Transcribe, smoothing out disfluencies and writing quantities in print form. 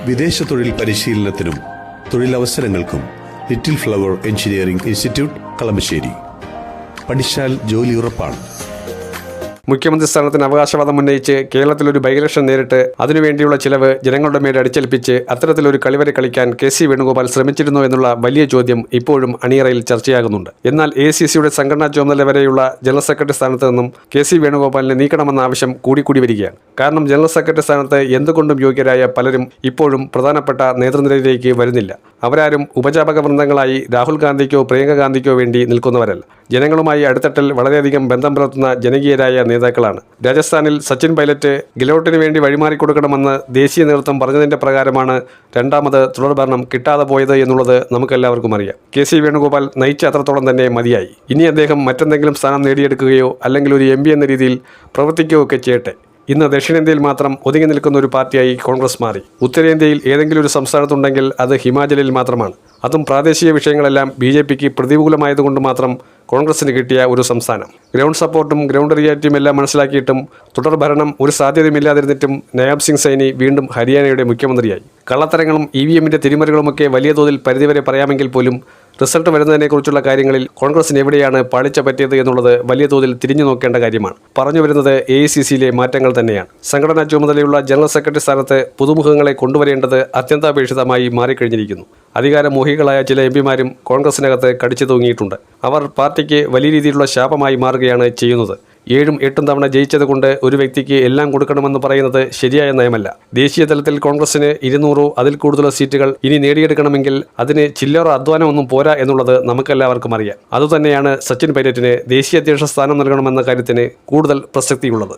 വിദേശ തൊഴിൽ പരിശീലനത്തിനും തൊഴിലവസരങ്ങൾക്കും little flower engineering institute Kalamassery. പഠിച്ചാൽ ജോലി ഉറപ്പാണ്. മുഖ്യമന്ത്രി സ്ഥാനത്തിന് അവകാശവാദം ഉന്നയിച്ച് കേരളത്തിലൊരു ബൈ ഇലക്ഷൻ നേരിട്ട് അതിനുവേണ്ടിയുള്ള ചിലവ് ജനങ്ങളുടെ മേൽ അടിച്ചേൽപ്പിച്ച് അത്തരത്തിലൊരു കളിവരെ കളിക്കാൻ കെ.സി. വേണുഗോപാൽ ശ്രമിച്ചിരുന്നോ എന്നുള്ള വലിയ ചോദ്യം ഇപ്പോഴും അണിയറയിൽ ചർച്ചയാകുന്നുണ്ട്. എന്നാൽ എ.ഐ.സി.സിയുടെ സംഘടനാ ചുമതല വരെയുള്ള ജനറൽ സെക്രട്ടറി സ്ഥാനത്ത് നിന്നും കെ.സി. വേണുഗോപാലിനെ നീക്കണമെന്ന ആവശ്യം കൂടി വരികയാണ്. കാരണം ജനറൽ സെക്രട്ടറി സ്ഥാനത്ത് എന്തുകൊണ്ടും യോഗ്യരായ പലരും ഇപ്പോഴും പ്രധാനപ്പെട്ട നേതൃനിരയിലേക്ക് വരുന്നില്ല. അവരാരും ഉപജാപക വൃന്ദങ്ങളായി രാഹുൽ ഗാന്ധിക്കോ പ്രിയങ്ക ഗാന്ധിക്കോ വേണ്ടി നിൽക്കുന്നവരല്ല. ജനങ്ങളുമായി അടുത്തട്ടിൽ വളരെയധികം ബന്ധം പുലർത്തുന്ന ജനകീയരായ നേതാക്കളാണ്. രാജസ്ഥാനിൽ സച്ചിൻ പൈലറ്റ് ഗെലോട്ടിന് വേണ്ടി വഴിമാറിക്കൊടുക്കണമെന്ന് ദേശീയ നേതൃത്വം പറഞ്ഞതിന്റെ പ്രകാരമാണ് രണ്ടാമത് തുടർഭരണം കിട്ടാതെ പോയത് എന്നുള്ളത് നമുക്കെല്ലാവർക്കും അറിയാം. കെ.സി. വേണുഗോപാൽ നയിച്ച അത്രത്തോളം തന്നെ മതിയായി. ഇനി അദ്ദേഹം മറ്റെന്തെങ്കിലും സ്ഥാനം നേടിയെടുക്കുകയോ അല്ലെങ്കിൽ ഒരു എം.പി എന്ന രീതിയിൽ പ്രവർത്തിക്കുകയോ ഒക്കെ ചെയ്യട്ടെ. ഇന്ന് ദക്ഷിണേന്ത്യയിൽ മാത്രം ഒതുങ്ങി നിൽക്കുന്ന ഒരു പാർട്ടിയായി കോൺഗ്രസ് മാറി. ഉത്തരേന്ത്യയിൽ ഏതെങ്കിലും ഒരു സംസ്ഥാനത്തുണ്ടെങ്കിൽ അത് ഹിമാചലിൽ മാത്രമാണ്. അതും പ്രാദേശിക വിഷയങ്ങളെല്ലാം ബി.ജെ.പിക്ക് പ്രതികൂലമായതുകൊണ്ട് മാത്രം കോൺഗ്രസിന് കിട്ടിയ ഒരു സംസ്ഥാനം. ഗ്രൗണ്ട് സപ്പോർട്ടും ഗ്രൗണ്ട് റിയാലിറ്റിയും എല്ലാം മനസ്സിലാക്കിയിട്ടും തുടർഭരണം ഒരു സാധ്യതയുമില്ലാതിരുന്നിട്ടും നയാബ് സിംഗ് സൈനി വീണ്ടും ഹരിയാനയുടെ മുഖ്യമന്ത്രിയായി. കള്ളത്തരങ്ങളും EVM-ന്റെ തിരിമറികളുമൊക്കെ വലിയ തോതിൽ പരിധിവരെ പറയാമെങ്കിൽ പോലും റിസൾട്ട് വരുന്നതിനെക്കുറിച്ചുള്ള കാര്യങ്ങളിൽ കോൺഗ്രസിന് എവിടെയാണ് പാളിച്ച പറ്റിയത് എന്നുള്ളത് വലിയ തോതിൽ തിരിഞ്ഞു നോക്കേണ്ട കാര്യമാണ്. പറഞ്ഞു വരുന്നത് AICC-യിലെ മാറ്റങ്ങൾ തന്നെയാണ്. സംഘടനാ ചുമതലയുള്ള ജനറൽ സെക്രട്ടറി സ്ഥാനത്ത് പുതുമുഖങ്ങളെ കൊണ്ടുവരേണ്ടത് അത്യന്താപേക്ഷിതമായി മാറിക്കഴിഞ്ഞിരിക്കുന്നു. അധികാരമോഹികളായ ചില എംപിമാരും കോൺഗ്രസിനകത്ത് കടിച്ചു തൂങ്ങിയിട്ടുണ്ട്. അവർ പാർട്ടിക്ക് വലിയ രീതിയിലുള്ള ശാപമായി മാറുകയാണ് ചെയ്യുന്നത്. 7-8 തവണ ജയിച്ചതുകൊണ്ട് ഒരു വ്യക്തിക്ക് എല്ലാം കൊടുക്കണമെന്ന് പറയുന്നത് ശരിയായ നയമല്ല. ദേശീയ തലത്തിൽ കോൺഗ്രസിന് 200 അതിൽ കൂടുതലോ സീറ്റുകൾ ഇനി നേടിയെടുക്കണമെങ്കിൽ അതിന് ചില്ലറ അധ്വാനമൊന്നും പോരാ എന്നുള്ളത് നമുക്കെല്ലാവർക്കും അറിയാം. അതുതന്നെയാണ് സച്ചിൻ പൈലറ്റിന് ദേശീയ അധ്യക്ഷ സ്ഥാനം നൽകണമെന്ന കാര്യത്തിന് കൂടുതൽ പ്രസക്തിയുള്ളത്.